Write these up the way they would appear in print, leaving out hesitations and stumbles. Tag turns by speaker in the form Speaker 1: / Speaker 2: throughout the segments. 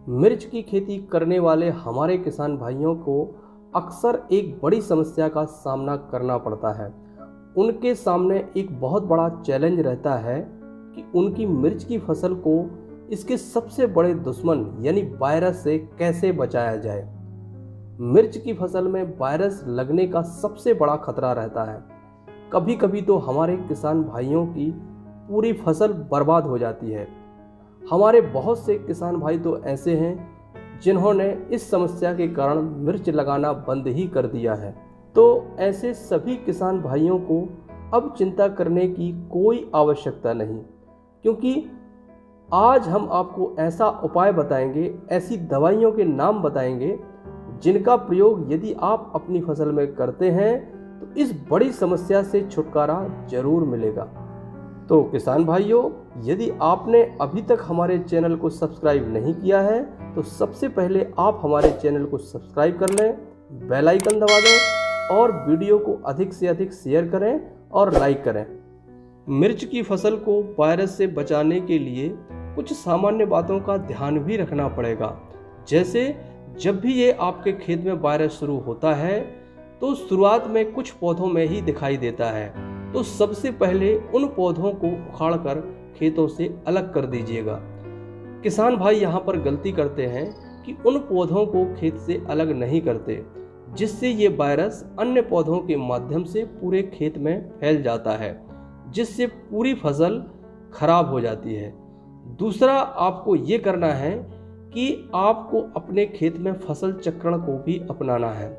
Speaker 1: मिर्च की खेती करने वाले हमारे किसान भाइयों को अक्सर एक बड़ी समस्या का सामना करना पड़ता है। उनके सामने एक बहुत बड़ा चैलेंज रहता है कि उनकी मिर्च की फसल को इसके सबसे बड़े दुश्मन यानी वायरस से कैसे बचाया जाए। मिर्च की फसल में वायरस लगने का सबसे बड़ा खतरा रहता है। कभी कभी तो हमारे किसान भाइयों की पूरी फसल बर्बाद हो जाती है। हमारे बहुत से किसान भाई तो ऐसे हैं जिन्होंने इस समस्या के कारण मिर्च लगाना बंद ही कर दिया है। तो ऐसे सभी किसान भाइयों को अब चिंता करने की कोई आवश्यकता नहीं, क्योंकि आज हम आपको ऐसा उपाय बताएंगे, ऐसी दवाइयों के नाम बताएंगे जिनका प्रयोग यदि आप अपनी फसल में करते हैं तो इस बड़ी समस्या से छुटकारा जरूर मिलेगा। तो किसान भाइयों, यदि आपने अभी तक हमारे चैनल को सब्सक्राइब नहीं किया है तो सबसे पहले आप हमारे चैनल को सब्सक्राइब कर लें, बेल आइकन दबा दें और वीडियो को अधिक से अधिक शेयर करें और लाइक करें। मिर्च की फसल को वायरस से बचाने के लिए कुछ सामान्य बातों का ध्यान भी रखना पड़ेगा। जैसे जब भी ये आपके खेत में वायरस शुरू होता है तो शुरुआत में कुछ पौधों में ही दिखाई देता है, तो सबसे पहले उन पौधों को उखाड़कर खेतों से अलग कर दीजिएगा। किसान भाई यहाँ पर गलती करते हैं कि उन पौधों को खेत से अलग नहीं करते, जिससे ये वायरस अन्य पौधों के माध्यम से पूरे खेत में फैल जाता है, जिससे पूरी फसल खराब हो जाती है। दूसरा आपको ये करना है कि आपको अपने खेत में फसल चक्रण को भी अपनाना है।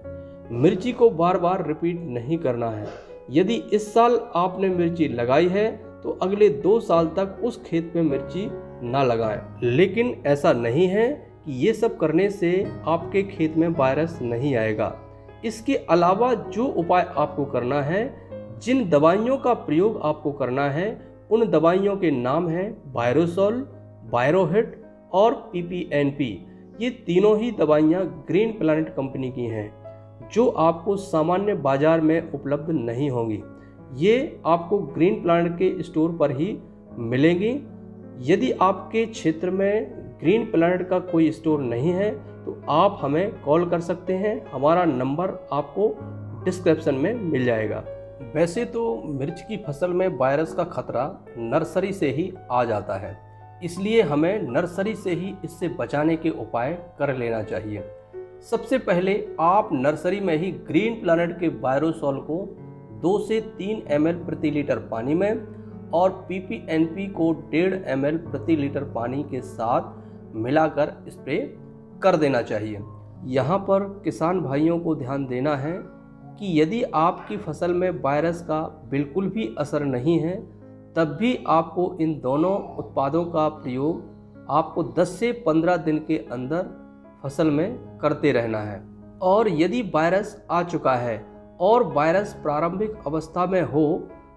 Speaker 1: मिर्ची को बार बार रिपीट नहीं करना है। यदि इस साल आपने मिर्ची लगाई है तो अगले 2 साल तक उस खेत में मिर्ची ना लगाएं। लेकिन ऐसा नहीं है कि ये सब करने से आपके खेत में वायरस नहीं आएगा। इसके अलावा जो उपाय आपको करना है, जिन दवाइयों का प्रयोग आपको करना है, उन दवाइयों के नाम हैं वायरोसॉल, वायरोहिट और पीपीएनपी। ये तीनों ही दवाइयाँ ग्रीन प्लैनेट कंपनी की हैं, जो आपको सामान्य बाजार में उपलब्ध नहीं होंगी। ये आपको ग्रीन प्लैनेट के स्टोर पर ही मिलेंगी। यदि आपके क्षेत्र में ग्रीन प्लैनेट का कोई स्टोर नहीं है तो आप हमें कॉल कर सकते हैं। हमारा नंबर आपको डिस्क्रिप्शन में मिल जाएगा। वैसे तो मिर्च की फसल में वायरस का खतरा नर्सरी से ही आ जाता है, इसलिए हमें नर्सरी से ही इससे बचाने के उपाय कर लेना चाहिए। सबसे पहले आप नर्सरी में ही ग्रीन प्लैनेट के वायरोसॉल को 2 से 3 ml प्रति लीटर पानी में और पीपीएनपी को 1.5 ml प्रति लीटर पानी के साथ मिलाकर स्प्रे कर देना चाहिए। यहाँ पर किसान भाइयों को ध्यान देना है कि यदि आपकी फसल में वायरस का बिल्कुल भी असर नहीं है, तब भी आपको इन दोनों उत्पादों का प्रयोग आपको 10 से 15 दिन के अंदर फसल में करते रहना है। और यदि वायरस आ चुका है और वायरस प्रारंभिक अवस्था में हो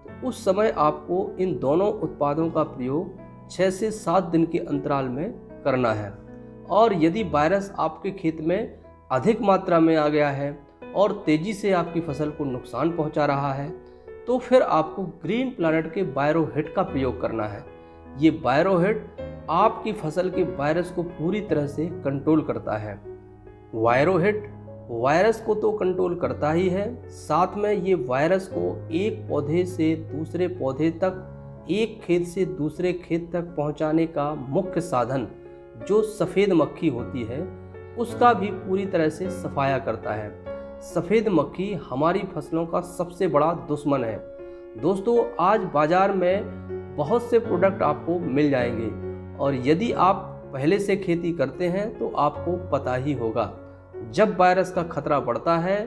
Speaker 1: तो उस समय आपको इन दोनों उत्पादों का प्रयोग 6 से 7 दिन के अंतराल में करना है। और यदि वायरस आपके खेत में अधिक मात्रा में आ गया है और तेजी से आपकी फसल को नुकसान पहुंचा रहा है तो फिर आपको ग्रीन प्लैनेट के वायरोहिट का प्रयोग करना है। ये वायरोहिट आपकी फसल के वायरस को पूरी तरह से कंट्रोल करता है। वायरोहिट वायरस को तो कंट्रोल करता ही है, साथ में ये वायरस को एक पौधे से दूसरे पौधे तक, एक खेत से दूसरे खेत तक पहुंचाने का मुख्य साधन जो सफ़ेद मक्खी होती है उसका भी पूरी तरह से सफाया करता है। सफ़ेद मक्खी हमारी फसलों का सबसे बड़ा दुश्मन है। दोस्तों, आज बाज़ार में बहुत से प्रोडक्ट आपको मिल जाएंगे और यदि आप पहले से खेती करते हैं तो आपको पता ही होगा, जब वायरस का खतरा बढ़ता है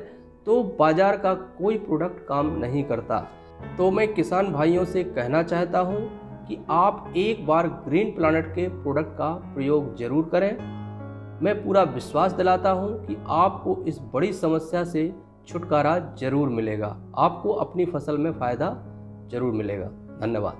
Speaker 1: तो बाज़ार का कोई प्रोडक्ट काम नहीं करता। तो मैं किसान भाइयों से कहना चाहता हूं कि आप एक बार ग्रीन प्लैनेट के प्रोडक्ट का प्रयोग जरूर करें। मैं पूरा विश्वास दिलाता हूं कि आपको इस बड़ी समस्या से छुटकारा जरूर मिलेगा, आपको अपनी फसल में फ़ायदा जरूर मिलेगा। धन्यवाद।